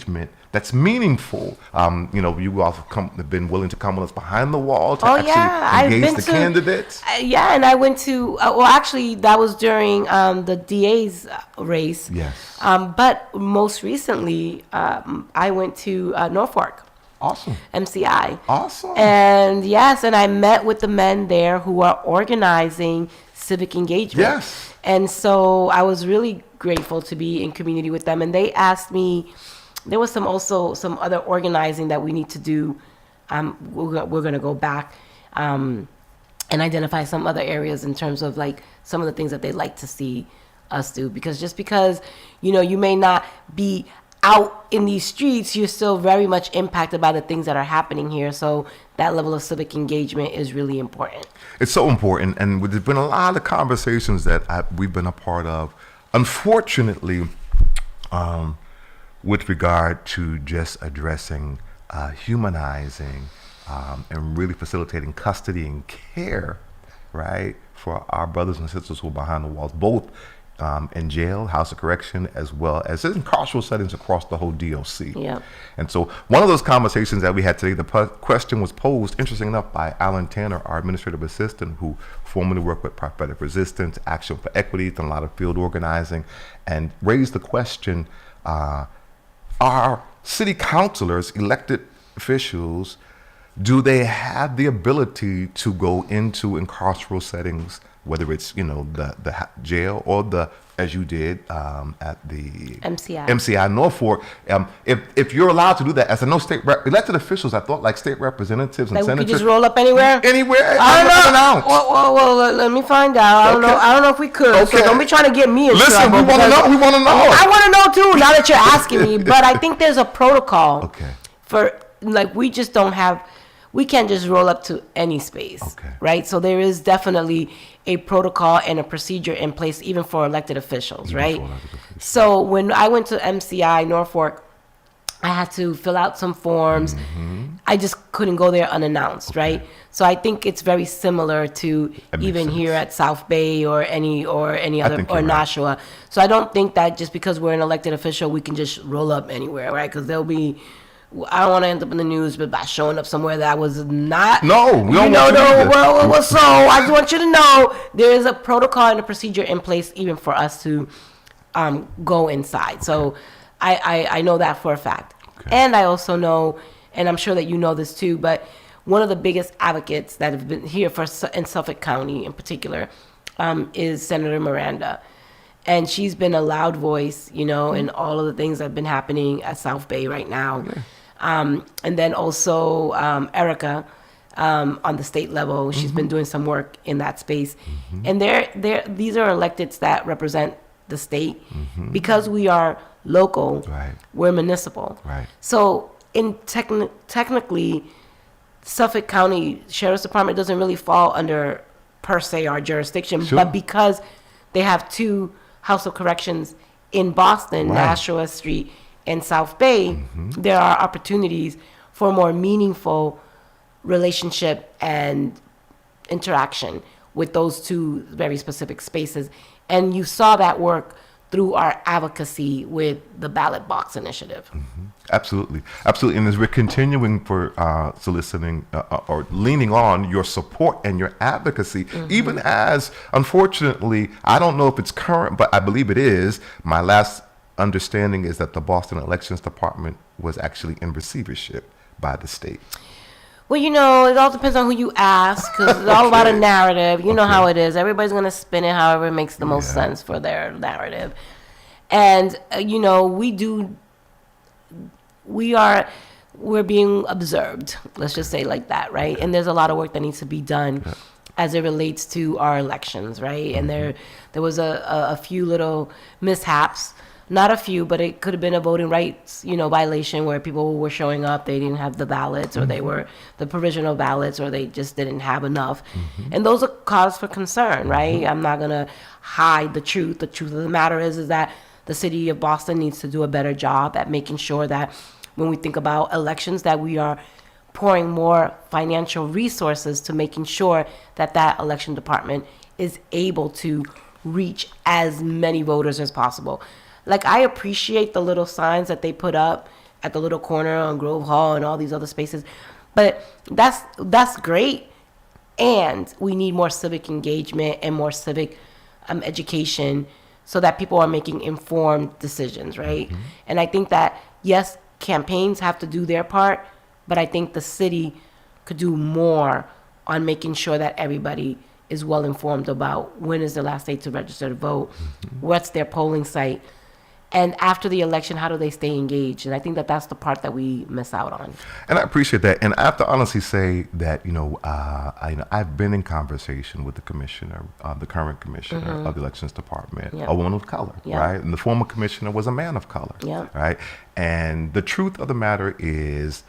engagement that's meaningful. You all have been willing to come with us behind the wall to engage the candidates. And I went to, actually, that was during the DA's race. Yes. But most recently, I went to Norfolk. Awesome. MCI. Awesome. And and I met with the men there who are organizing civic engagement. Yes. And so I was really grateful to be in community with them. And they asked me, there was some other organizing that we need to do. We're going to go back and identify some other areas in terms of like some of the things that they'd like to see us do. Because you may not be out in these streets, you're still very much impacted by the things that are happening here. So that level of civic engagement is really important. It's so important. And there's been a lot of conversations that we've been a part of, unfortunately, with regard to just addressing, humanizing, and really facilitating custody and care, right, for our brothers and sisters who are behind the walls, both in jail, house of correction, as well as in carceral settings across the whole DOC. Yeah. And so one of those conversations that we had today, the question was posed, interesting enough, by Alan Tanner, our administrative assistant, who formerly worked with Prophetic Resistance, Action for Equity, done a lot of field organizing, and raised the question, are city councilors, elected officials, do they have the ability to go into carceral settings, whether it's the jail or as you did at the MCI Norfolk? If you're allowed to do that, as I know elected officials, I thought like state representatives and senators, we could just roll up anywhere. I don't know. Well, let me find out. I don't know if we could. Okay. So don't be trying to get me in trouble. Listen, we want to know. I want to know too. Now that you're asking me, but I think there's a protocol. Okay. For we just don't have. We can't just roll up to any space, right? So there is definitely a protocol and a procedure in place, even for elected officials, right? So when I went to MCI Norfolk, I had to fill out some forms. Mm-hmm. I just couldn't go there unannounced, right? So I think it's very similar to even here at South Bay or any other, or Nashua. So I don't think that just because we're an elected official, we can just roll up anywhere, right? Because there'll be, I don't want to end up in the news, but by showing up somewhere that I was not. No, we don't want well, so I just want you to know there is a protocol and a procedure in place even for us to go inside. So I know that for a fact. Okay. And I also know, and I'm sure that you know this too, but one of the biggest advocates that have been here in Suffolk County in particular is Senator Miranda. And she's been a loud voice, in all of the things that have been happening at South Bay right now. Okay. And then also Erica on the state level. She's been doing some work in that space. Mm-hmm. And these are electeds that represent the state. Mm-hmm. Because we are local, we're municipal. Right. So technically, Suffolk County Sheriff's Department doesn't really fall under, per se, our jurisdiction. Sure. But because they have two House of Corrections in Boston, Nashua Street and South Bay, there are opportunities for more meaningful relationship and interaction with those two very specific spaces. And you saw that work through our advocacy with the ballot box initiative. Mm-hmm. Absolutely. And as we're continuing for soliciting or leaning on your support and your advocacy, even as, unfortunately, I don't know if it's current, but I believe it is, my last understanding is that the Boston Elections Department was actually in receivership by the state. Well, it all depends on who you ask, because it's all about a narrative. You know how it is. Everybody's going to spin it however it makes the most sense for their narrative. And, we're being observed. Let's just say like that, right? And there's a lot of work that needs to be done as it relates to our elections, right? And there was a few little mishaps. Not a few, but it could have been a voting rights, violation where people were showing up, they didn't have the ballots, or they were the provisional ballots, or they just didn't have enough. And those are cause for concern, right? I'm not going to hide the truth. The truth of the matter is that the city of Boston needs to do a better job at making sure that when we think about elections, that we are pouring more financial resources to making sure that that election department is able to reach as many voters as possible. Like, I appreciate the little signs that they put up at the little corner on Grove Hall and all these other spaces. But that's great. And we need more civic engagement and more civic education so that people are making informed decisions, right? Mm-hmm. And I think that, yes, campaigns have to do their part, but I think the city could do more on making sure that everybody is well informed about when is the last day to register to vote, what's their polling site, and after the election, how do they stay engaged? And I think that that's the part that we miss out on. And I appreciate that. And I have to honestly say that, I've been in conversation with the commissioner, the current commissioner of the elections department, a woman of color, right? And the former commissioner was a man of color, right? And the truth of the matter is,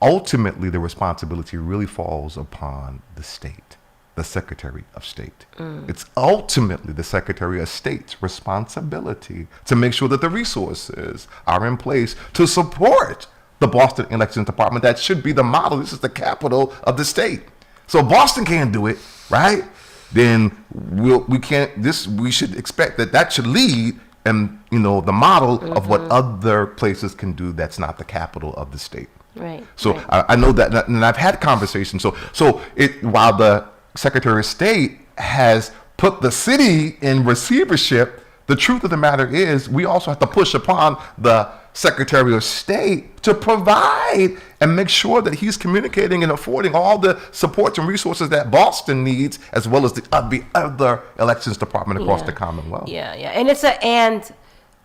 ultimately, the responsibility really falls upon the state, the Secretary of State. It's ultimately the Secretary of State's responsibility to make sure that the resources are in place to support the Boston Elections Department. That should be the model. This is the capital of the state. So if Boston can't do it, right? Then we should expect that should lead and the model of what other places can do that's not the capital of the state. Right. So right. I know that, and I've had conversations. So while the Secretary of State has put the city in receivership, the truth of the matter is we also have to push upon the Secretary of State to provide and make sure that he's communicating and affording all the supports and resources that Boston needs, as well as the other elections department across the Commonwealth. Yeah. And it's and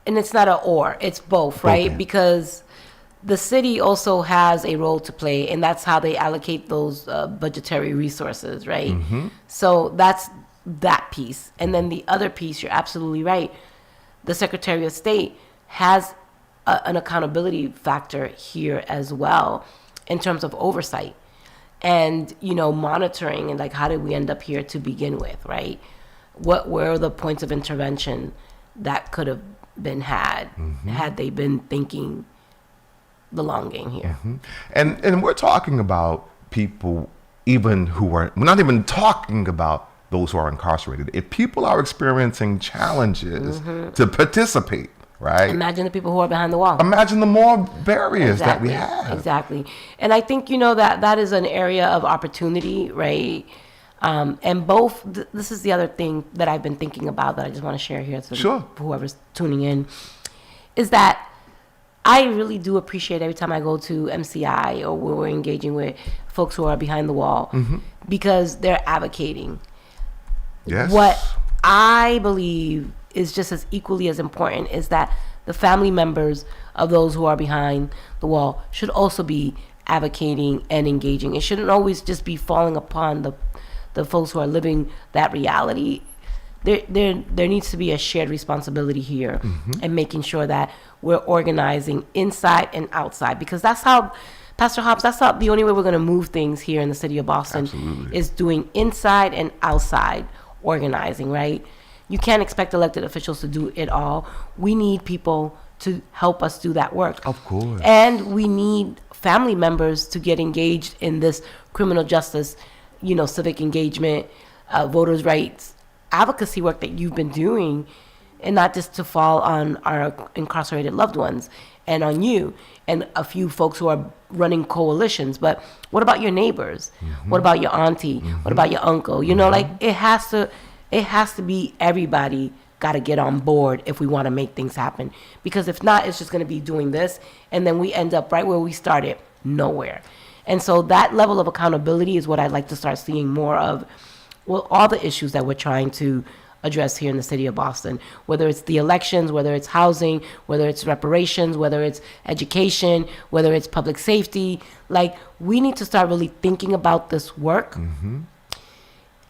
it's not an or, it's both, right? Okay. Because the city also has a role to play, and that's how they allocate those budgetary resources, right? So that's that piece. And then the other piece, you're absolutely right. The Secretary of State has an accountability factor here as well in terms of oversight and, monitoring and like, how did we end up here to begin with, right? What were the points of intervention that could have been had they been thinking the long game here. And we're talking about people even we're not even talking about those who are incarcerated. If people are experiencing challenges to participate, right? Imagine the people who are behind the wall. Imagine the more barriers that we have. Exactly. And I think, that is an area of opportunity, right? And both, this is the other thing that I've been thinking about that I just want to share here to whoever's tuning in, is that I really do appreciate every time I go to MCI or where we're engaging with folks who are behind the wall because they're advocating. Yes. What I believe is just as equally as important is that the family members of those who are behind the wall should also be advocating and engaging. It shouldn't always just be falling upon the folks who are living that reality. There needs to be a shared responsibility here and making sure that we're organizing inside and outside, because that's how, Pastor Hobbs, that's not the only way we're going to move things here in the city of Boston. Absolutely. Is doing inside and outside organizing, right? You can't expect elected officials to do it all. We need people to help us do that work. Of course. And we need family members to get engaged in this criminal justice, civic engagement, voters' rights, advocacy work that you've been doing, and not just to fall on our incarcerated loved ones and on you and a few folks who are running coalitions. But what about your neighbors? What about your auntie? What about your uncle? Like it has to be everybody got to get on board if we want to make things happen. Because if not, it's just going to be doing this, and then we end up right where we started, nowhere. And so that level of accountability is what I'd like to start seeing more of. Well, all the issues that we're trying to address here in the city of Boston, whether it's the elections, whether it's housing, whether it's reparations, whether it's education, whether it's public safety, like we need to start really thinking about this work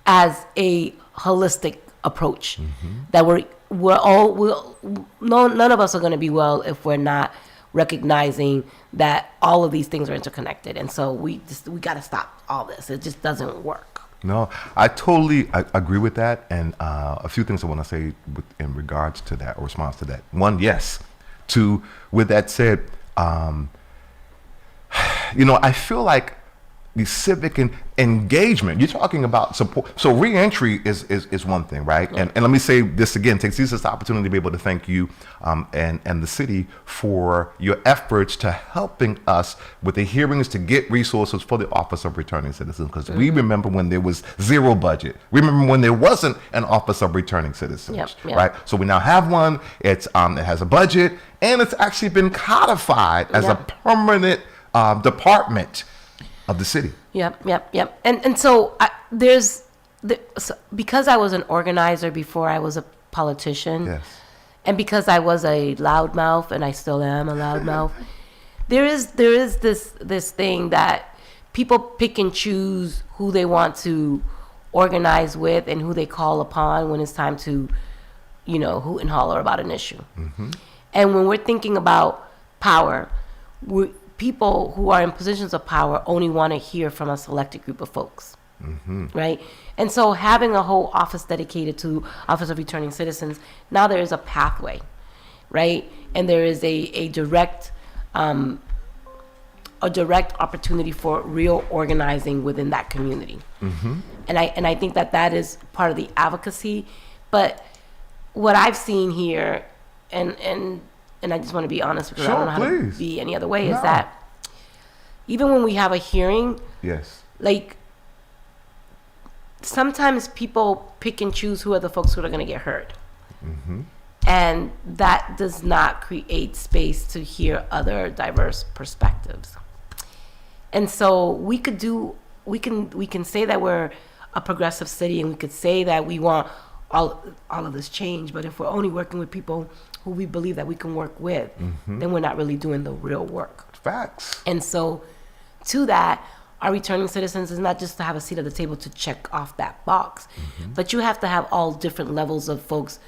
as a holistic approach. That none of us are going to be well if we're not recognizing that all of these things are interconnected, and so we got to stop all this. It just doesn't work. No, I totally agree with that, and a few things I want to say in regards to that or response to that. One, yes. Two, with that said, I feel like the civic engagement. You're talking about support. So reentry is one thing, right? Yeah. And let me say this again, takes this opportunity to be able to thank you and the city for your efforts to helping us with the hearings to get resources for the Office of Returning Citizens. Because we remember when there was zero budget. We remember when there wasn't an Office of Returning Citizens, Yep. right? So we now have one. It has a budget, and it's actually been codified as a permanent department of the city. Yep. And so because I was an organizer before I was a politician, Yes. and because I was a loudmouth, and I still am a loudmouth, there is this thing that people pick and choose who they want to organize with and who they call upon when it's time to, hoot and holler about an issue. Mm-hmm. And when we're thinking about power, people who are in positions of power only want to hear from a selected group of folks, right? And so having a whole office dedicated to Office of Returning Citizens, now there is a pathway, right? And there is a direct opportunity for real organizing within that community. And I think that is part of the advocacy. But what I've seen here, and I just want to be honest because I don't know how to be any other way, is that even when we have a hearing, yes, like sometimes people pick and choose who are the folks who are going to get heard. And that does not create space to hear other diverse perspectives. And so we can say that we're a progressive city, and we could say that we want all of this change, but if we're only working with people who we believe that we can work with, then we're not really doing the real work. Facts. And so to that, our returning citizens is not just to have a seat at the table to check off that box, but you have to have all different levels of folks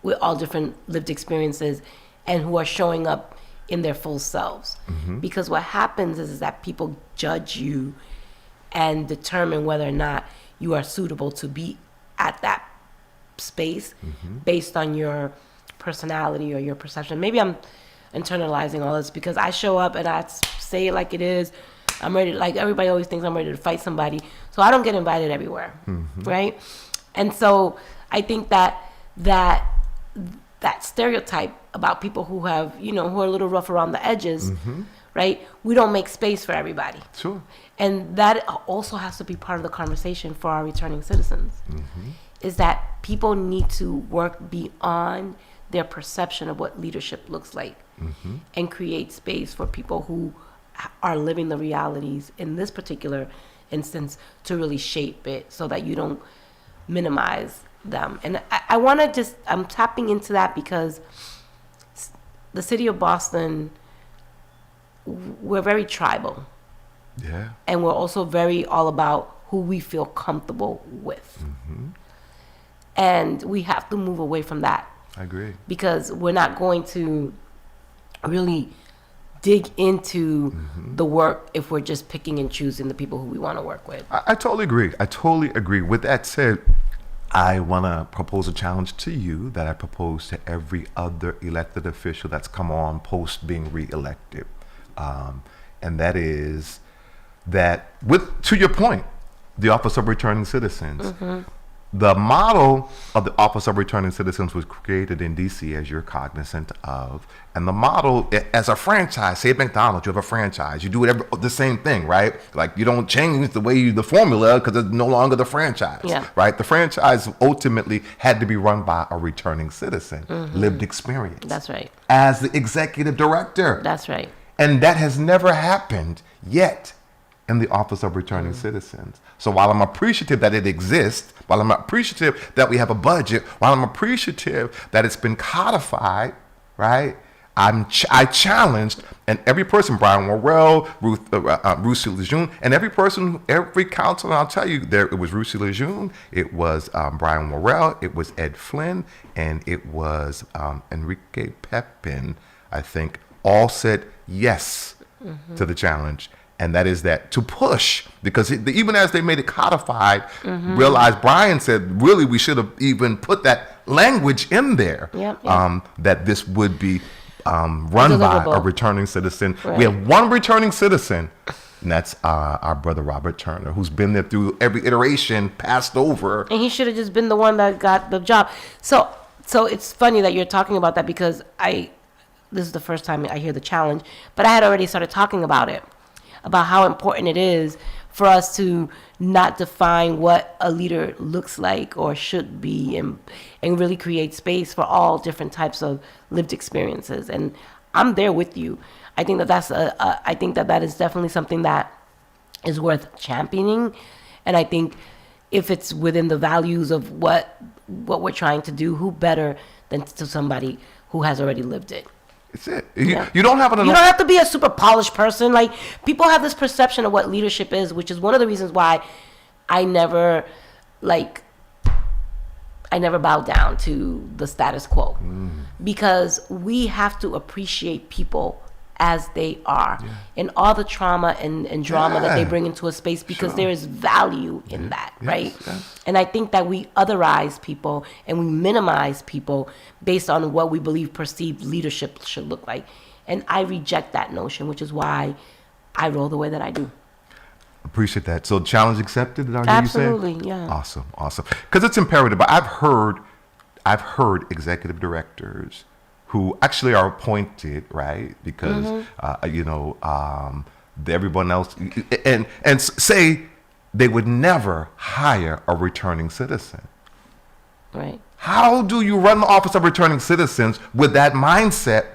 with all different lived experiences and who are showing up in their full selves. Because what happens is that people judge you and determine whether or not you are suitable to be at that space based on your personality or your perception. Maybe I'm internalizing all this because I show up and I say it like it is. I'm ready, like everybody always thinks I'm ready to fight somebody. So I don't get invited everywhere, right? And so I think that stereotype about people who have, who are a little rough around the edges, right? We don't make space for everybody. Sure. And that also has to be part of the conversation for our returning citizens, is that people need to work beyond their perception of what leadership looks like and create space for people who are living the realities in this particular instance to really shape it so that you don't minimize them. And I want to I'm tapping into that because the city of Boston, we're very tribal. Yeah. And we're also very all about who we feel comfortable with. And we have to move away from that. I agree. Because we're not going to really dig into the work if we're just picking and choosing the people who we want to work with. I totally agree. With that said, I want to propose a challenge to you that I propose to every other elected official that's come on post being reelected. And that is that, to your point, the Office of Returning Citizens, the model of the Office of Returning Citizens was created in D.C., as you're cognizant of. And the model, as a franchise, say at McDonald's, you have a franchise. You do the same thing, right? Like, you don't change the formula because it's no longer the franchise, right? The franchise ultimately had to be run by a returning citizen, lived experience. That's right. As the executive director. That's right. And that has never happened yet in the Office of Returning Citizens. So while I'm appreciative that it exists, while I'm appreciative that we have a budget, while I'm appreciative that it's been codified, right? I challenged, and every person, Brian Worrell, Ruth Lejeune, and every councilor, I'll tell you, it was Ruth Lejeune, it was Brian Worrell, it was Ed Flynn, and it was Enrique Pepin, I think, all said yes to the challenge. And that is that to push, because even as they made it codified, realized Brian said, really, we should have even put that language in there, that this would be run by a returning citizen. Right. We have one returning citizen And that's our brother Robert Turner, who's been there through every iteration, passed over. And he should have just been the one that got the job. So it's funny that you're talking about that, because this is the first time I hear the challenge, but I had already started talking about it, about how important it is for us to not define what a leader looks like or should be, and really create space for all different types of lived experiences. And I'm there with you. I think that is definitely something that is worth championing. And I think if it's within the values of what we're trying to do, who better than to somebody who has already lived it? It's it. You don't have You don't have to be a super polished person. Like, people have this perception of what leadership is, which is one of the reasons why I never bow down to the status quo, because we have to appreciate people as they are, and all the trauma and drama that they bring into a space, because there is value in that, right? Yes. And I think that we otherize people and we minimize people based on what we believe perceived leadership should look like. And I reject that notion, which is why I roll the way that I do. Appreciate that. So challenge accepted, did I hear Absolutely, you say? yeah. Awesome. Because it's imperative. But I've heard executive directors who actually are appointed, right? Because everyone else and say they would never hire a returning citizen. Right. How do you run the office of returning citizens with that mindset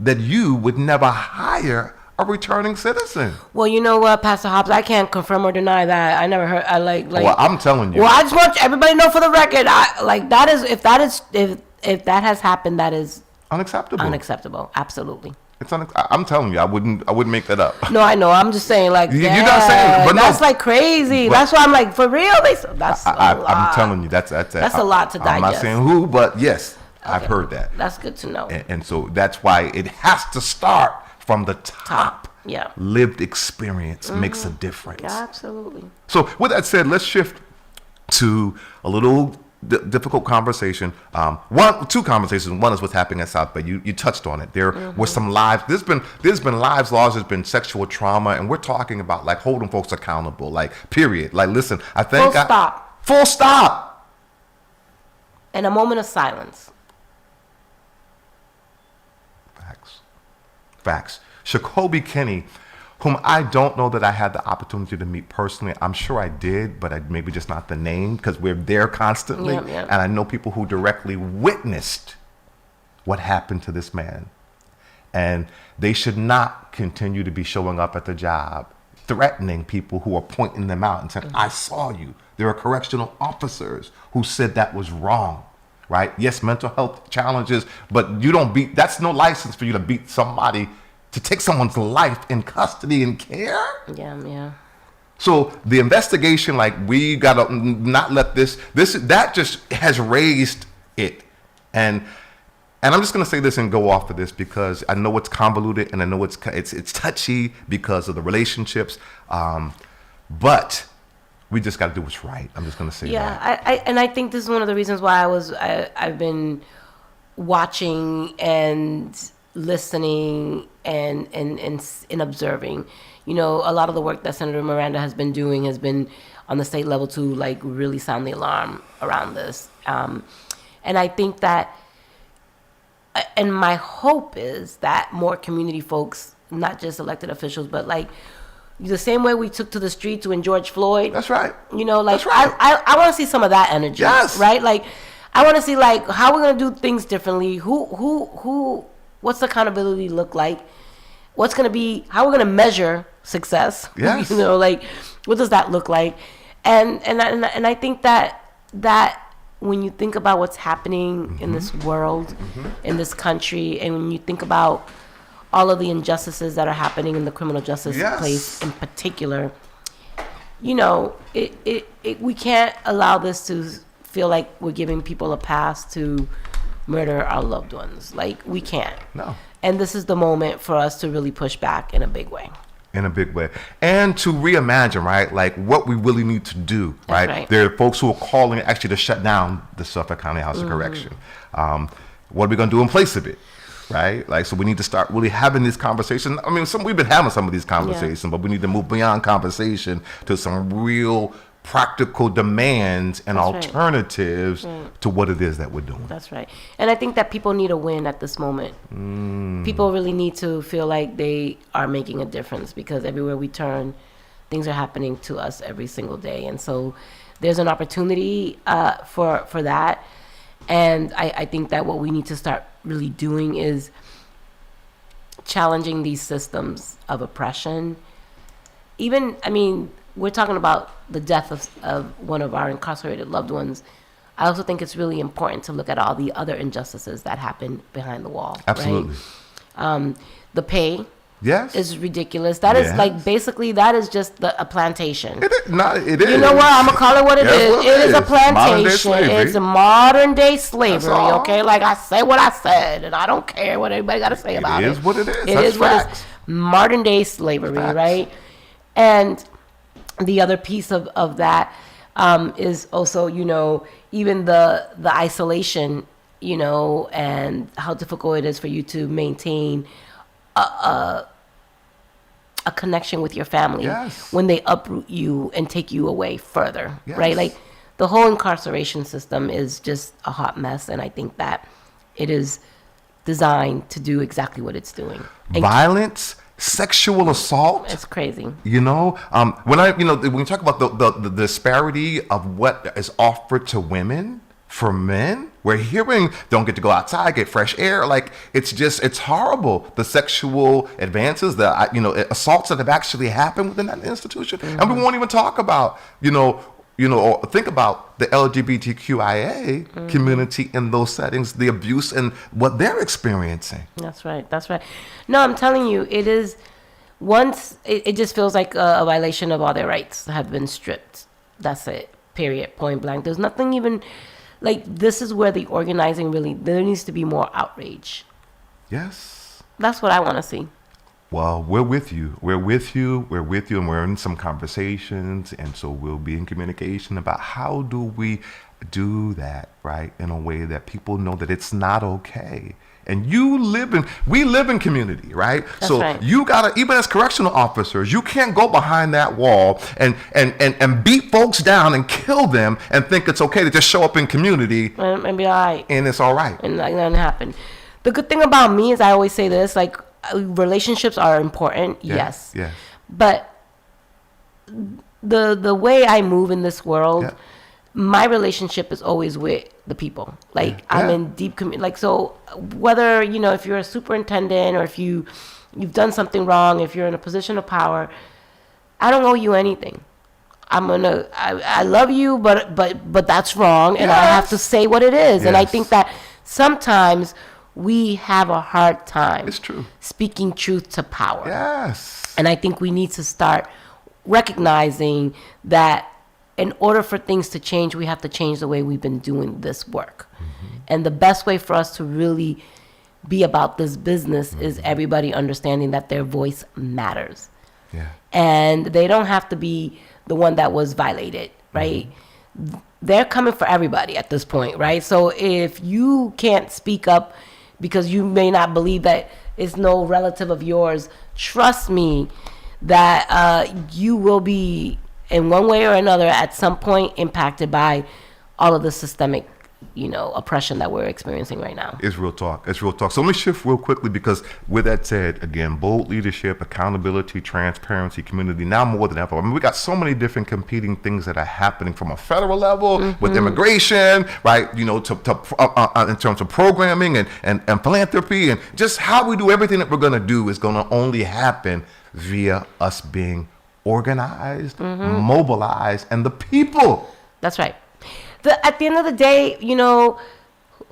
that you would never hire a returning citizen? Well, you know what, Pastor Hobbs, I can't confirm or deny that. I never heard. Well, I'm telling you. Well, I just want everybody to know for the record. If that has happened, that is unacceptable. Absolutely. I'm telling you, I wouldn't make that up. No, I know. I'm just saying, like, you're not saying, but that's like crazy. That's why I'm like, for real. That's a lot. I'm telling you, that's a lot to digest. I'm not saying who, but yes, okay. I've heard that. That's good to know. And so that's why it has to start from the top. Yeah. Lived experience makes a difference. Yeah, absolutely. So with that said, let's shift to a little difficult conversation. Two conversations. One is what's happening at South Bay. You touched on it. There were some lives. There's been lives lost. There's been sexual trauma, and we're talking about like holding folks accountable. Like, period. Like, listen, I think Full stop. And a moment of silence. Facts. Shakobi Kenny, whom I don't know that I had the opportunity to meet personally. I'm sure I did, but maybe just not the name, because we're there constantly. Yep. And I know people who directly witnessed what happened to this man. And they should not continue to be showing up at the job, threatening people who are pointing them out and saying, I saw you. There are correctional officers who said that was wrong. Right? Yes, mental health challenges, but that's no license for you to beat somebody, to take someone's life in custody and care. Yeah. So the investigation, like, we gotta not let that just has raised it. And I'm just gonna say this and go off of this, because I know it's convoluted and I know it's touchy because of the relationships, but we just got to do what's right. I'm just going to say that. Yeah, I think this is one of the reasons why I've been watching and listening and observing. You know, a lot of the work that Senator Miranda has been doing has been on the state level to, like, really sound the alarm around this. And I think that, and my hope is that more community folks, not just elected officials, but like, the same way we took to the streets when George Floyd. That's right. You know, like, That's right. I want to see some of that energy. Yes. Right? Like, I want to see, like, how we're going to do things differently. What's accountability look like? What's going to be, how we're going to measure success. Yes. You know, like, what does that look like? And I think that when you think about what's happening in this world, in this country, and when you think about all of the injustices that are happening in the criminal justice place in particular, you know, we can't allow this to feel like we're giving people a pass to murder our loved ones. Like, we can't. No. And this is the moment for us to really push back in a big way. And to reimagine, right, like, what we really need to do, right? There are folks who are calling actually to shut down the Suffolk County House of Correction. What are we going to do in place of it? right? Like, so we need to start really having this conversation. I mean, we've been having some of these conversations, but we need to move beyond conversation to some real practical demands and alternatives to what it is that we're doing. That's right. And I think that people need a win at this moment. People really need to feel like they are making a difference, because everywhere we turn, things are happening to us every single day. And so there's an opportunity for that. And I think that what we need to start really doing is challenging these systems of oppression. Even, I mean, we're talking about the death of one of our incarcerated loved ones. I also think it's really important to look at all the other injustices that happen behind the wall. Absolutely. Right? The pay is ridiculous. That is like, basically, that is just a plantation. It is. You know what? I'm going to call it what it is. It is a plantation. It's a modern day slavery, okay? Like, I say what I said, and I don't care what everybody got to say about it. It is what it is. It is what it is. Modern day slavery, right? And the other piece of that is also, you know, even the isolation, you know, and how difficult it is for you to maintain a connection with your family when they uproot you and take you away further, right? Like, the whole incarceration system is just a hot mess, and I think that it is designed to do exactly what it's doing. Violence, sexual assault. It's crazy. You know, when you talk about the disparity of what is offered to women for men, we're hearing don't get to go outside, get fresh air. Like, it's horrible. The sexual advances, the assaults that have actually happened within that institution, and we won't even talk about or think about the LGBTQIA community in those settings, the abuse and what they're experiencing. That's right. No, I'm telling you, it is, once, it just feels like a violation of all their rights have been stripped. That's it, period, point blank. There's nothing even, like, this is where the organizing really, there needs to be more outrage. Yes. That's what I want to see. Well, we're with you, and we're in some conversations, and so we'll be in communication about how do we do that, right, in a way that people know that it's not okay. And we live in community, right? That's so right. You gotta, even as correctional officers, you can't go behind that wall and beat folks down and kill them and think it's okay to just show up in community and be all right. And it's all right. And nothing happened. The good thing about me is I always say this, like, relationships are important, yes. But the way I move in this world, my relationship is always with the people. Like, I'm in deep community. Like, so whether, if you're a superintendent or if you've done something wrong, if you're in a position of power, I don't owe you anything. I love you, but that's wrong, and I have to say what it is. And I think that sometimes we have a hard time speaking truth to power. Yes. And I think we need to start recognizing that in order for things to change, we have to change the way we've been doing this work. And the best way for us to really be about this business is everybody understanding that their voice matters. And they don't have to be the one that was violated, right? They're coming for everybody at this point, right? So if you can't speak up because you may not believe that it's no relative of yours, trust me that you will be, in one way or another, at some point impacted by all of the systemic, oppression that we're experiencing right now. It's real talk. So let me shift real quickly, because with that said, again, bold leadership, accountability, transparency, community, now more than ever. I mean, we got so many different competing things that are happening from a federal level with immigration, right? To in terms of programming and philanthropy, and just how we do everything that we're going to do is going to only happen via us being organized, mobilized, and the people. That's right. At the end of the day,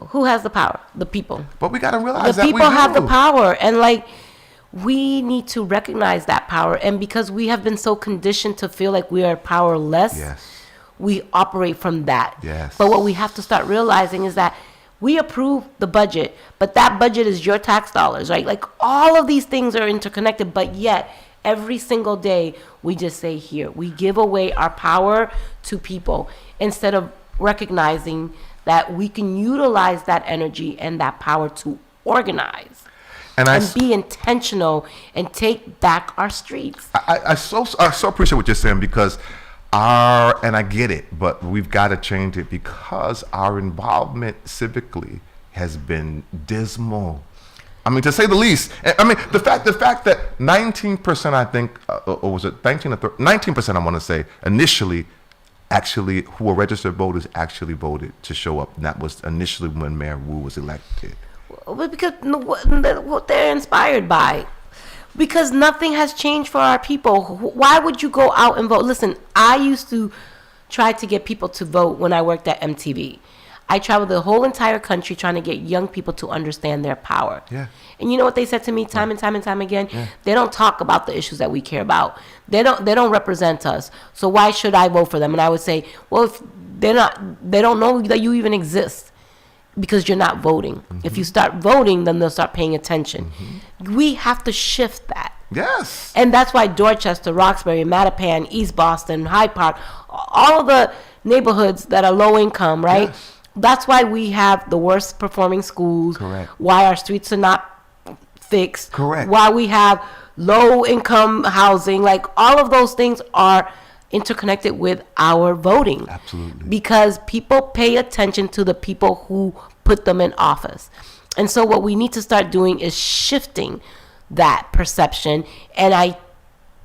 who has the power? The people. But we got to realize the that people have the power, and we need to recognize that power. And because we have been so conditioned to feel like we are powerless, we operate from that. But what we have to start realizing is that we approve the budget, but that budget is your tax dollars, right? Like, all of these things are interconnected, but yet every single day we just say, here, we give away our power to people instead of recognizing that we can utilize that energy and that power to organize And and be intentional and take back our streets. I so appreciate what you're saying, because and I get it, but we've got to change it, because our involvement civically has been dismal. I mean, to say the least. I mean, the fact that 19%, I think, or was it 19%, I want to say, initially, actually, who were registered voters actually voted to show up. And that was initially when Mayor Wu was elected. Well, because what they're inspired by. Because nothing has changed for our people. Why would you go out and vote? Listen, I used to try to get people to vote when I worked at MTV. I traveled the whole entire country trying to get young people to understand their power. Yeah. And you know what they said to me time and time and time again? Yeah. They don't talk about the issues that we care about. They don't represent us. So why should I vote for them? And I would say, well, if they don't know that you even exist, because you're not voting. Mm-hmm. If you start voting, then they'll start paying attention. Mm-hmm. We have to shift that. Yes. And that's why Dorchester, Roxbury, Mattapan, East Boston, Hyde Park, all of the neighborhoods that are low income, right? Yes. That's why we have the worst performing schools. Correct. Why our streets are not fixed. Correct. Why we have low income housing. Like, all of those things are interconnected with our voting. Absolutely. Because people pay attention to the people who put them in office. And so what we need to start doing is shifting that perception. And I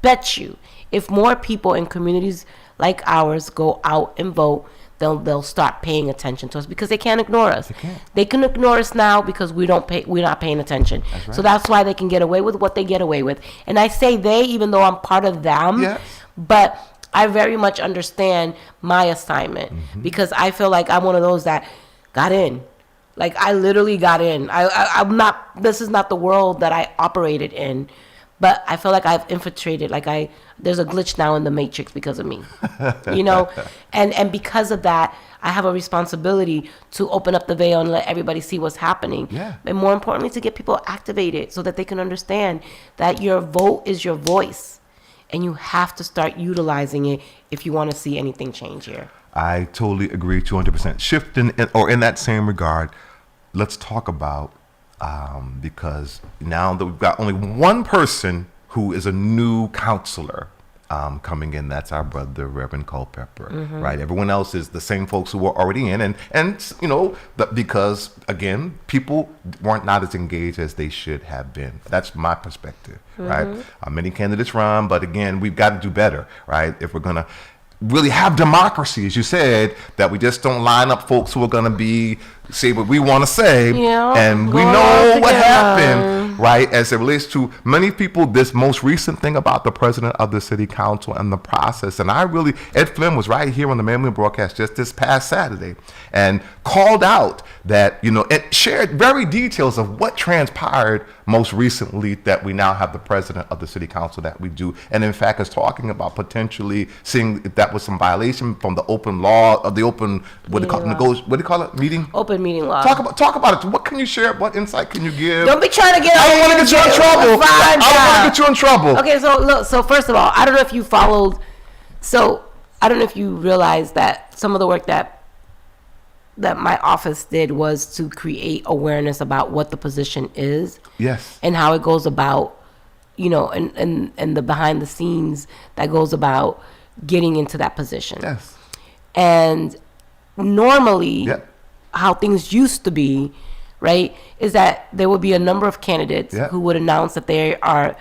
bet you, if more people in communities like ours go out and vote, they'll start paying attention to us, because they can't ignore us. They can ignore us now because we're not paying attention. That's right. So that's why they can get away with what they get away with. And I say they, even though I'm part of them. Yes. But I very much understand my assignment, because I feel like I'm one of those that got in. Like, I literally got in. I'm not, this is not the world that I operated in, but I feel like I've infiltrated. Like, there's a glitch now in the matrix because of me, you know? And because of that, I have a responsibility to open up the veil and let everybody see what's happening. Yeah. And more importantly, to get people activated so that they can understand that your vote is your voice. And you have to start utilizing it if you want to see anything change here. I totally agree, 200%. Shifting, or in that same regard, let's talk about, because now that we've got only one person who is a new counselor coming in, that's our brother, Reverend Culpepper, right? Everyone else is the same folks who were already in, and you know, because again, people weren't not as engaged as they should have been. That's my perspective, right? Many candidates run, but again, we've got to do better, right? If we're gonna really have democracy, as you said, that we just don't line up folks who are gonna say what we want to say, and we know what happened, right? As it relates to many people, this most recent thing about the president of the city council and the process. And Ed Flynn was right here on the Mammoth broadcast just this past Saturday and called out that, it shared very details of what transpired most recently, that we now have the president of the city council that we do. And in fact, is talking about potentially seeing if that was some violation from the open law of the open, what do you call it? Meeting? Open meeting law. Talk about it. What can you share? What insight can you give? Don't be trying to get. I don't want to get you in trouble. I don't want to get you in trouble. Okay, so look. So first of all, I don't know if you followed. So I don't know if you realized that some of the work that my office did was to create awareness about what the position is. Yes. And how it goes about, and the behind the scenes that goes about getting into that position. Yes. And normally, how things used to be, right, is that there would be a number of candidates who would announce that they are,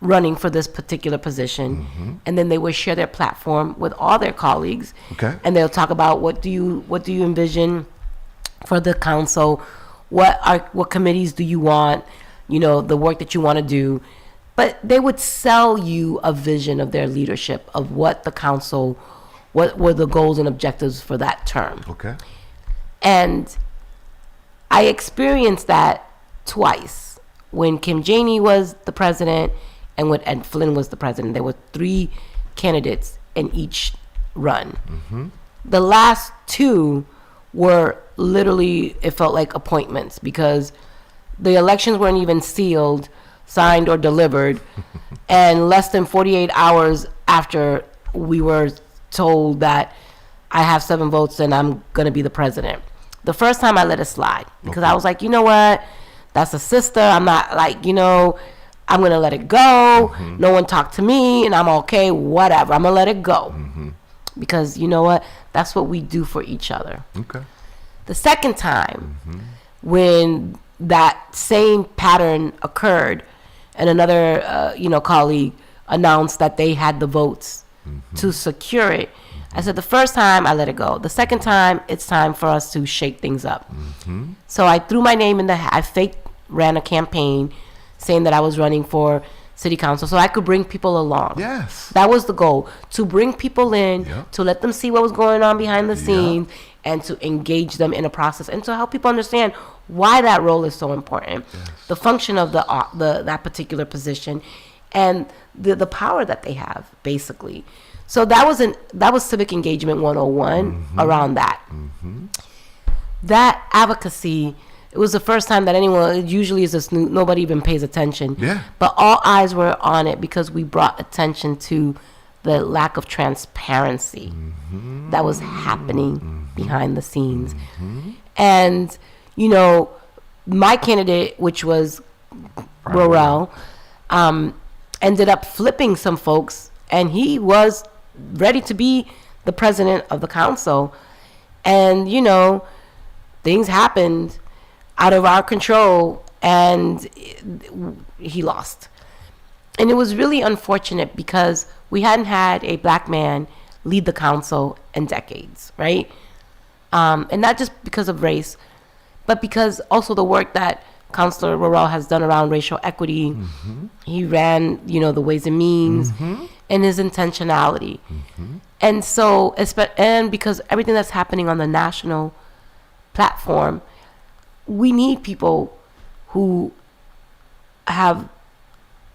running for this particular position, and then they would share their platform with all their colleagues, and they'll talk about what do you envision for the council, what committees do you want, the work that you want to do. But they would sell you a vision of their leadership, of what the council, what were the goals and objectives for that term. Okay. And I experienced that twice. When Kim Janey was the president and when Ed Flynn was the president, there were 3 candidates in each run. The last 2 were literally, it felt like appointments, because the elections weren't even sealed, signed, or delivered. And less than 48 hours after we were told that I have 7 votes and I'm going to be the president, The first time I let it slide because Okay. I was like, you know what? That's a sister. I'm not like, I'm going to let it go. No one talked to me and I'm okay. Whatever. I'm going to let it go. Because you know what? That's what we do for each other. Okay. The second time when that same pattern occurred and another, colleague announced that they had the votes to secure it, I said the first time I let it go. The second time, it's time for us to shake things up. So I threw my name in the hat. I ran a campaign saying that I was running for city council so I could bring people along. Yes. That was the goal, to bring people in, Yep. to let them see what was going on behind the scenes, and to engage them in a process, and to help people understand why that role is so important, the function of that particular position, and the power that they have, basically. So that was civic engagement 101 around that. That advocacy. It was the first time that anyone, it usually is just nobody even pays attention. Yeah. But all eyes were on it because we brought attention to the lack of transparency that was happening behind the scenes. And, my candidate, which was Rorel, ended up flipping some folks, and he was ready to be the president of the council. And, things happened out of our control, and he lost. And it was really unfortunate because we hadn't had a black man lead the council in decades, right? And not just because of race, but because also the work that Councilor Rorel has done around racial equity. He ran, the Ways and Means, and his intentionality. And so, and because everything that's happening on the national platform, we need people who have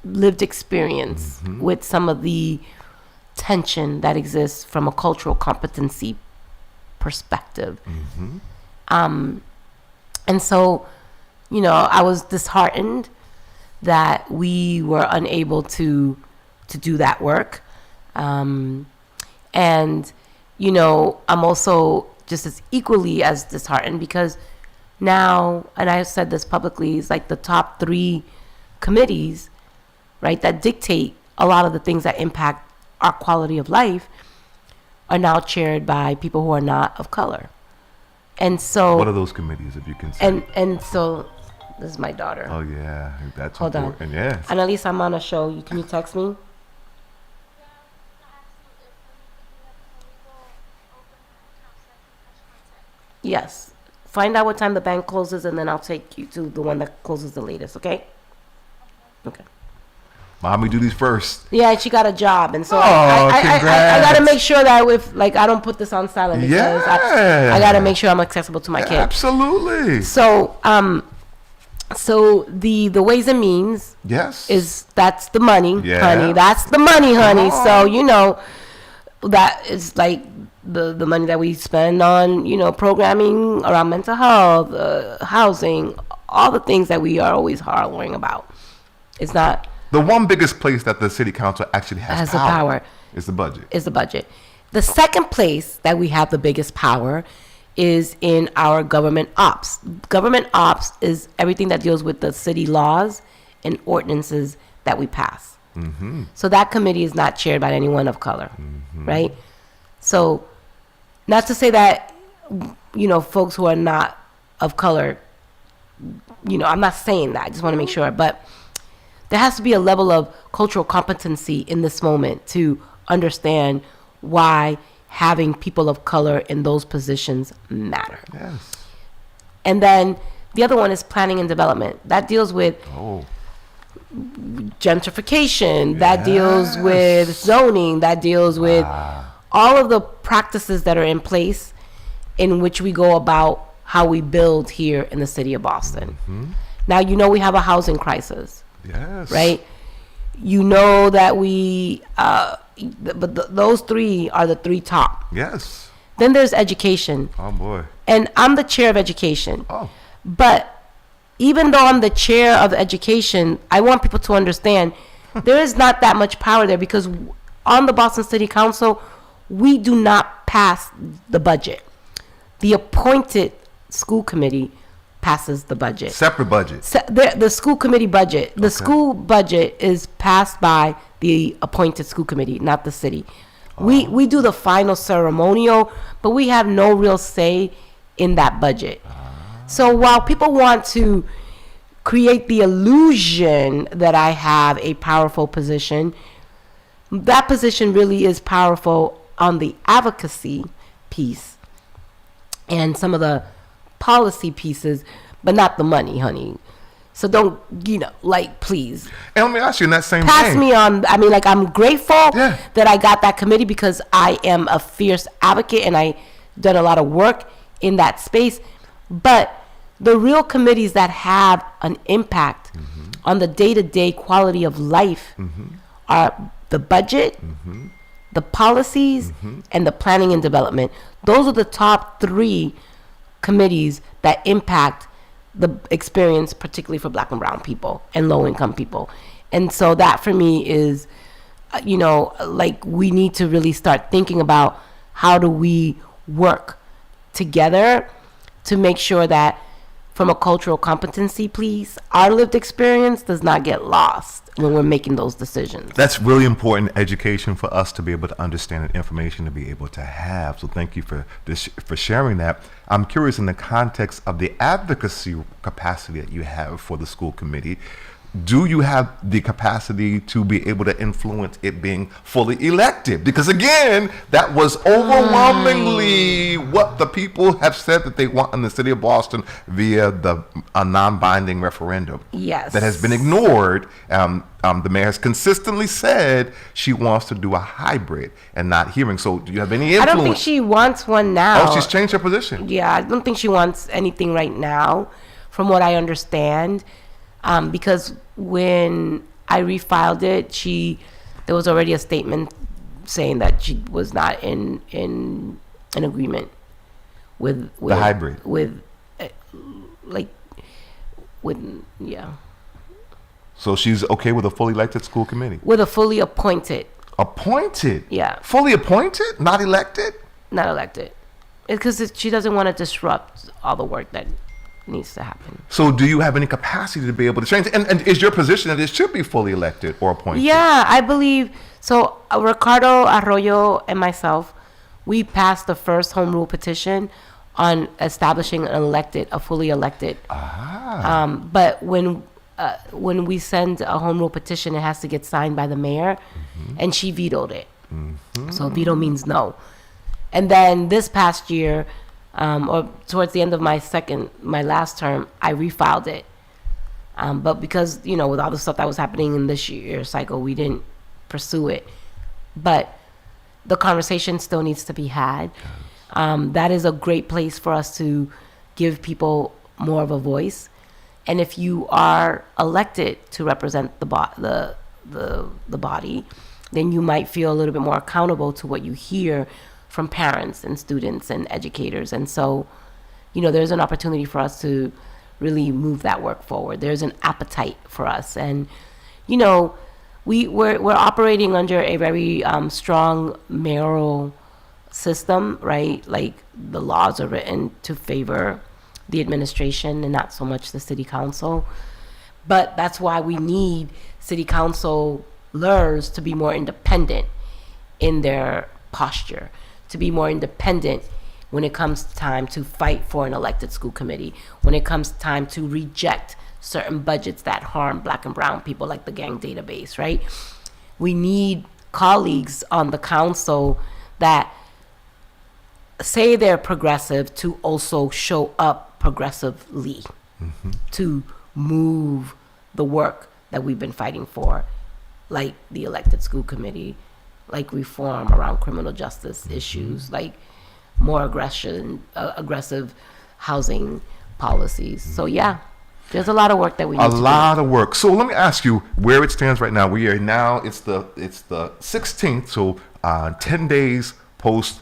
lived experience with some of the tension that exists from a cultural competency perspective. And so, I was disheartened that we were unable to do that work. And, I'm also just as equally as disheartened because now, and I said this publicly, it's like the top 3 committees, right, that dictate a lot of the things that impact our quality of life are now chaired by people who are not of color. And so... What are those committees, if you can say? And so, this is my daughter. Oh, yeah. That's Hold important. on. Yes. Annalise, I'm on a show. Can you text me? Yes. Find out what time the bank closes, and then I'll take you to the one that closes the latest, okay? Okay. Mommy, do these first. Yeah, she got a job, and so Oh, I congrats. gotta make sure that I don't put this on silent because Yeah. I gotta make sure I'm accessible to my kid. Absolutely. So so the Ways and Means Yes. that's the money, Yeah. honey. That's the money, honey. Come So that is like the money that we spend on programming around mental health, housing, all the things that we are always harrowing about. It's not The one biggest place that the city council actually has the power is the budget. is the budget. The second place that we have the biggest power is in our government ops. Government ops is everything that deals with the city laws and ordinances that we pass. So that committee is not chaired by anyone of color, right? So not to say that, folks who are not of color, I'm not saying that. I just want to make sure. But there has to be a level of cultural competency in this moment to understand why having people of color in those positions matter. Yes. And then the other one is planning and development. That deals with gentrification, that deals with zoning, that deals with all of the practices that are in place in which we go about how we build here in the city of Boston. Now, we have a housing crisis. Yes. Right? That we, but those 3 are the 3 top. Yes. Then there's education. Oh, boy. And I'm the chair of education. Oh. But even though I'm the chair of education, I want people to understand there is not that much power there because on the Boston City Council, we do not pass the budget. The appointed school committee passes the budget. Separate budget. The school committee budget. The school budget is passed by the appointed school committee, not the city. We do the final ceremonial, but we have no real say in that budget. So while people want to create the illusion that I have a powerful position, that position really is powerful on the advocacy piece and some of the policy pieces, but not the money, honey. So don't, please. And let me ask you in that same pass vein. me on. I mean, I'm grateful that I got that committee because I am a fierce advocate and I done a lot of work in that space. But the real committees that have an impact on the day-to-day quality of life are the budget, the policies, and the planning and development. Those are the top 3 committees that impact the experience, particularly for Black and brown people and low-income people. And so that for me is, we need to really start thinking about how do we work together to make sure that from a cultural competency piece, our lived experience does not get lost when we're making those decisions. That's really important education for us to be able to understand and information to be able to have. So thank you for sharing that. I'm curious in the context of the advocacy capacity that you have for the school committee. Do you have the capacity to be able to influence it being fully elected? Because again, that was overwhelmingly what the people have said that they want in the city of Boston via a non-binding referendum. Yes. That has been ignored. The mayor has consistently said she wants to do a hybrid and not hearing. So do you have any influence? I don't think she wants one now. Oh, she's changed her position. Yeah, I don't think she wants anything right now, from what I understand. Because when I refiled it, there was already a statement saying that she was not in agreement with the hybrid. So she's okay with a fully elected school committee? With a fully appointed. Appointed? Yeah. Fully appointed? Not elected? Not elected. Because she doesn't want to disrupt all the work that needs to happen. So do you have any capacity to be able to change it? And is your position that it should be fully elected or appointed? Yeah, I believe so. Ricardo Arroyo and myself, we passed the first home rule petition on establishing a fully elected. But when we send a home rule petition, it has to get signed by the mayor, and she vetoed it. So veto means no. And then this past year, or towards the end of my last term, I refiled it. But because, with all the stuff that was happening in this year cycle, we didn't pursue it. But the conversation still needs to be had. That is a great place for us to give people more of a voice. And if you are elected to represent the body, then you might feel a little bit more accountable to what you hear from parents and students and educators. And so, there's an opportunity for us to really move that work forward. There's an appetite for us. And, we're operating under a very strong mayoral system, right? Like the laws are written to favor the administration and not so much the city council. But that's why we need city councilors to be more independent in their posture, to be more independent when it comes time to fight for an elected school committee, when it comes time to reject certain budgets that harm Black and brown people, like the gang database, right? We need colleagues on the council that say they're progressive to also show up progressively to move the work that we've been fighting for, like the elected school committee, like reform around criminal justice issues, like more aggressive housing policies. So yeah, there's a lot of work that we need to do. A lot of work. So let me ask you where it stands right now. We are now, it's the 16th, so 10 days post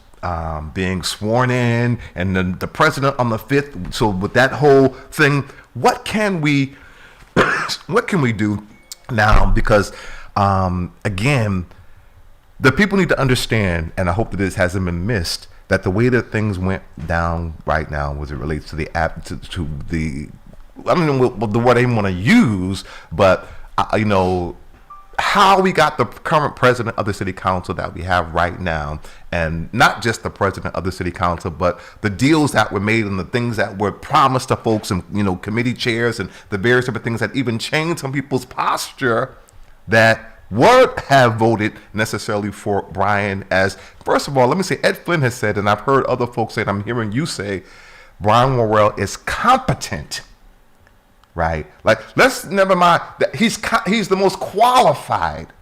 being sworn in, and then the president on the 5th. So with that whole thing, what can we do now? Because again, the people need to understand, and I hope that this hasn't been missed, that the way that things went down right now, as it relates to the app, to the, I don't know what the word I even want to use, but how we got the current president of the city council that we have right now, and not just the president of the city council, but the deals that were made and the things that were promised to folks, and committee chairs and the various different things that even changed some people's posture that would have voted necessarily for Brian. As first of all, let me say, Ed Flynn has said, and I've heard other folks say, and I'm hearing you say, Brian Worrell is competent. Right? Like, let's never mind that he's the most qualified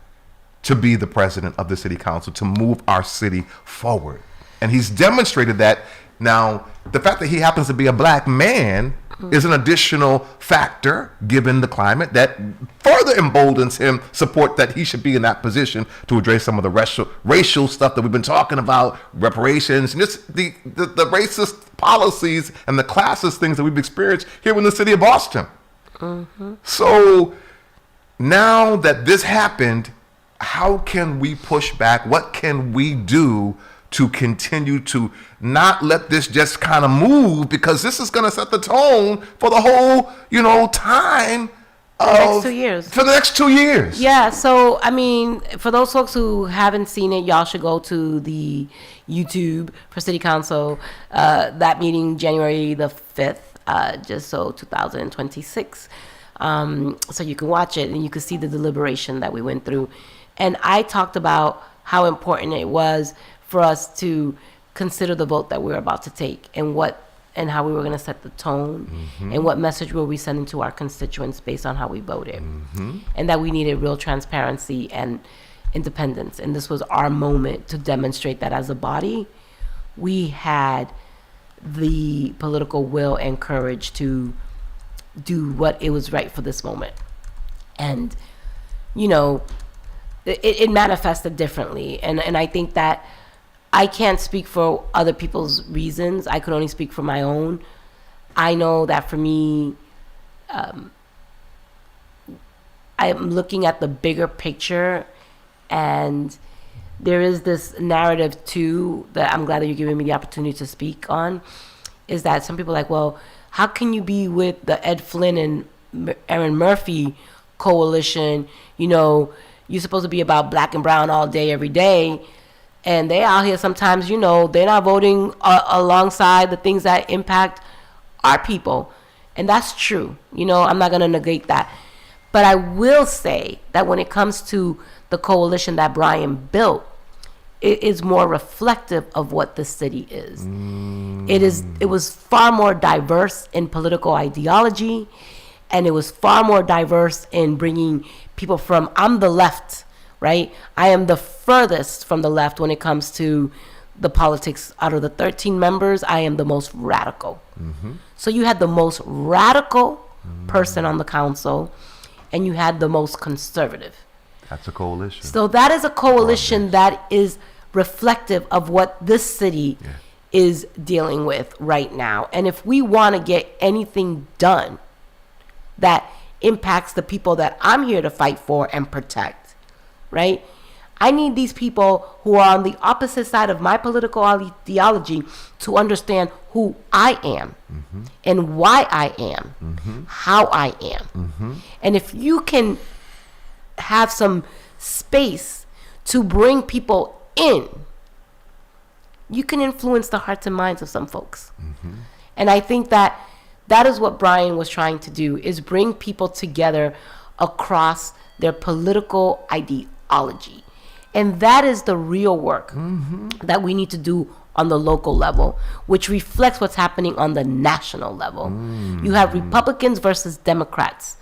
to be the president of the city council to move our city forward. And he's demonstrated that. Now, the fact that he happens to be a black man is an additional factor, given the climate, that further emboldens him support that he should be in that position to address some of the racial stuff that we've been talking about, reparations, and just the racist policies and the classist things that we've experienced here in the city of Boston. So now that this happened, how can we push back? What can we do to continue to not let this just kind of move? Because this is going to set the tone for the whole, time the next 2 years. For the next 2 years. Yeah. So, I mean, for those folks who haven't seen it, y'all should go to the YouTube for City Council. That meeting, January the 5th. 2026. So you can watch it and you can see the deliberation that we went through. And I talked about how important it was for us to consider the vote that we were about to take, and how we were going to set the tone, and what message were we sending to our constituents based on how we voted, and that we needed real transparency and independence. And this was our moment to demonstrate that as a body, we had the political will and courage to do what it was right for this moment. And it manifested differently, and I think that I can't speak for other people's reasons. I could only speak for my own. I know that for me, I am looking at the bigger picture, and there is this narrative too that I'm glad that you're giving me the opportunity to speak on, is that some people are like, well, how can you be with the Ed Flynn and Erin Murphy coalition? You're supposed to be about black and brown all day, every day. And they out here sometimes, they're not voting alongside the things that impact our people. And that's true. I'm not going to negate that. But I will say that when it comes to the coalition that Brian built, it is more reflective of what the city is. It was far more diverse in political ideology, and it was far more diverse in bringing people from, I'm the left, right? I am the furthest from the left when it comes to the politics. Out of the 13 members, I am the most radical. So you had the most radical person on the council, and you had the most conservative. That's a coalition. So that is a coalition that is reflective of what this city is dealing with right now. And if we want to get anything done that impacts the people that I'm here to fight for and protect, right? I need these people who are on the opposite side of my political ideology to understand who I am and why I am, how I am. And if you can have some space to bring people in, you can influence the hearts and minds of some folks. And I think that is what Brian was trying to do, is bring people together across their political ideology. And that is the real work that we need to do on the local level, which reflects what's happening on the national level. You have Republicans versus Democrats.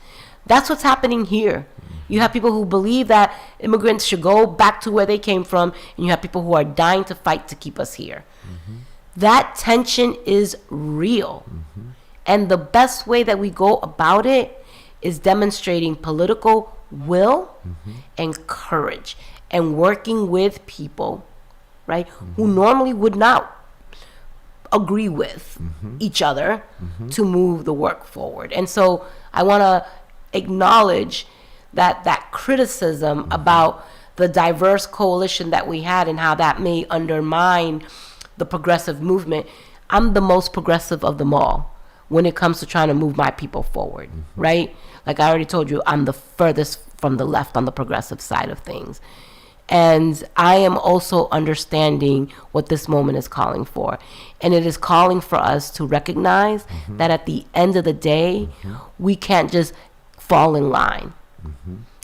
That's what's happening here. You have people who believe that immigrants should go back to where they came from, and you have people who are dying to fight to keep us here. That tension is real. And the best way that we go about it is demonstrating political will and courage, and working with people, right, who normally would not agree with each other to move the work forward. And so I want to acknowledge that criticism about the diverse coalition that we had and how that may undermine the progressive movement, I'm the most progressive of them all when it comes to trying to move my people forward, right? Like I already told you, I'm the furthest from the left on the progressive side of things. And I am also understanding what this moment is calling for. And it is calling for us to recognize that at the end of the day, we can't just fall in line.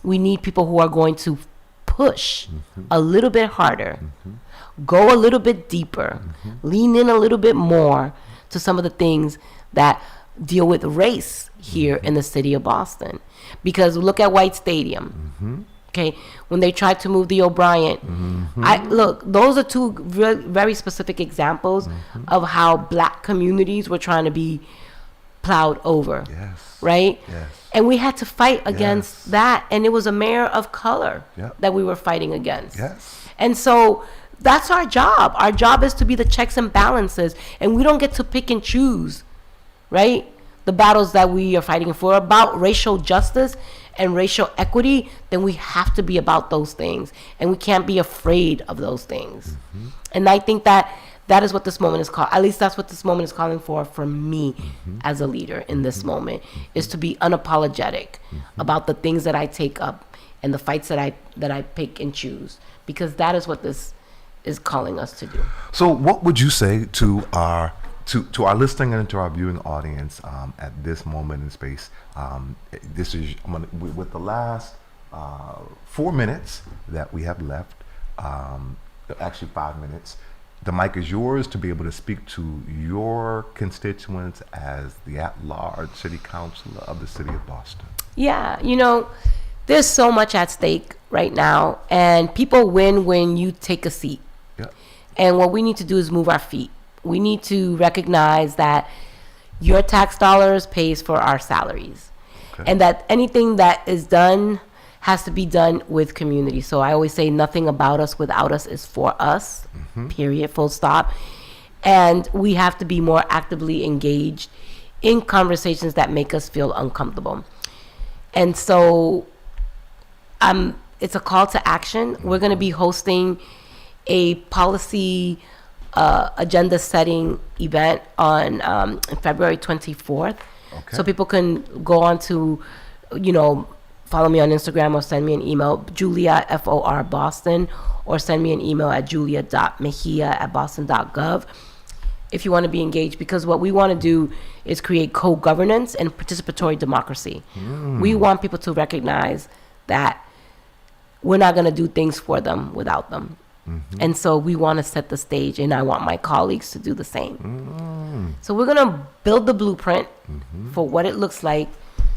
We need people who are going to push a little bit harder, go a little bit deeper, lean in a little bit more to some of the things that deal with race here in the city of Boston. Because look at White Stadium. Okay, when they tried to move the O'Brien, look, those are two very specific examples of how black communities were trying to be plowed over, right? And we had to fight against that, and it was a mayor of color that we were fighting against. And so that's our job. Our job is to be the checks and balances, and we don't get to pick and choose, right? The battles that we are fighting for about racial justice and racial equity, then we have to be about those things, and we can't be afraid of those things. And I think that that is what this moment is called. At least that's what this moment is calling for me as a leader in this moment, is to be unapologetic about the things that I take up and the fights that I pick and choose, because that is what this is calling us to do. So what would you say to our listening and to our viewing audience at this moment in space? This is with the last 4 minutes that we have left, actually 5 minutes. The mic is yours to be able to speak to your constituents as the at-large city councilor of the city of Boston. Yeah, there's so much at stake right now, and people win when you take a seat. And what we need to do is move our feet. We need to recognize that your tax dollars pays for our salaries, and that anything that is done has to be done with community. So I always say nothing about us without us is for us, period, full stop. And we have to be more actively engaged in conversations that make us feel uncomfortable. And so it's a call to action. We're going to be hosting a policy agenda setting event on February 24th. So people can go on to, follow me on Instagram or send me an email, Julia, FOR Boston, or send me an email at julia.mejia@boston.gov if you want to be engaged, because what we want to do is create co-governance and participatory democracy. We want people to recognize that we're not going to do things for them without them. And so we want to set the stage, and I want my colleagues to do the same. So we're going to build the blueprint for what it looks like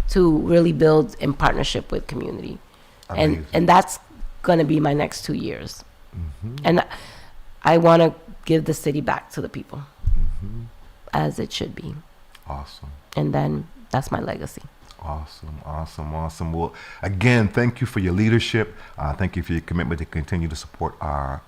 to really build in partnership with community. And that's going to be my next 2 years. And I want to give the city back to the people as it should be. Awesome. And then that's my legacy. Awesome. Well, again, thank you for your leadership. Thank you for your commitment to continue to support our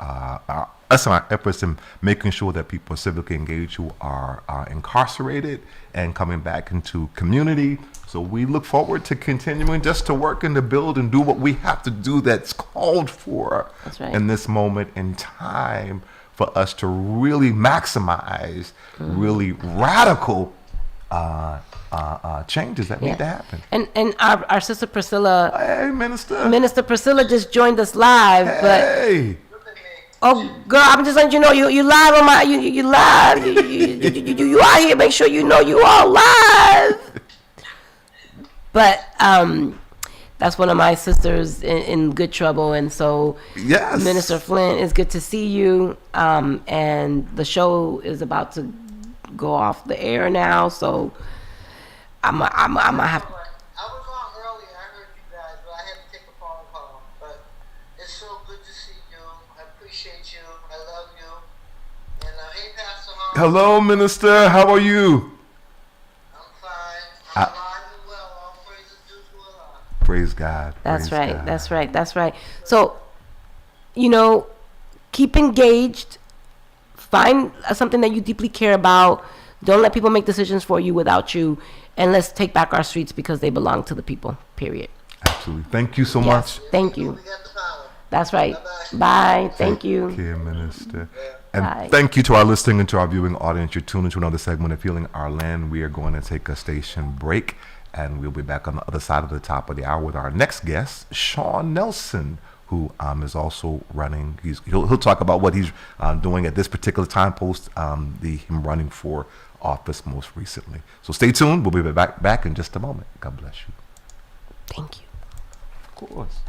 efforts in making sure that people are civically engaged who are incarcerated and coming back into community. So we look forward to continuing just to work and to build and do what we have to do that's called for in this moment in time for us to really maximize really radical changes that need to happen. And our sister Priscilla, hey, Minister Priscilla just joined us live. Hey. Oh, girl, I'm just letting you know you live on my you live. You out here. Make sure you know you all live. But that's one of my sisters in good trouble, and so Minister Flint, it's good to see you. And the show is about to go off the air now, so I'm have. I was on earlier. I heard you guys, but I had to take a phone call. But it's so good to see you. I appreciate you. I love you. And hey, Pastor Hobbs. Hello, Minister. How are you? I'm fine. I'm alive and well. All praises due to Allah. Praise God. That's right. That's right. So, keep engaged. Find something that you deeply care about. Don't let people make decisions for you without you. And let's take back our streets because they belong to the people, period. Absolutely. Thank you so much. Thank you. We got the power. That's right. Bye-bye. Bye. Thank you. Take care, Minister. And Bye. thank you to our listening and to our viewing audience. You're tuned into another segment of Healing Our Land. We are going to take a station break, and we'll be back on the other side of the top of the hour with our next guest, Sean Nelson, who is also running. He'll talk about what he's doing at this particular time post, him running for office most recently. So stay tuned. We'll be back in just a moment. God bless you. Thank you. Of course.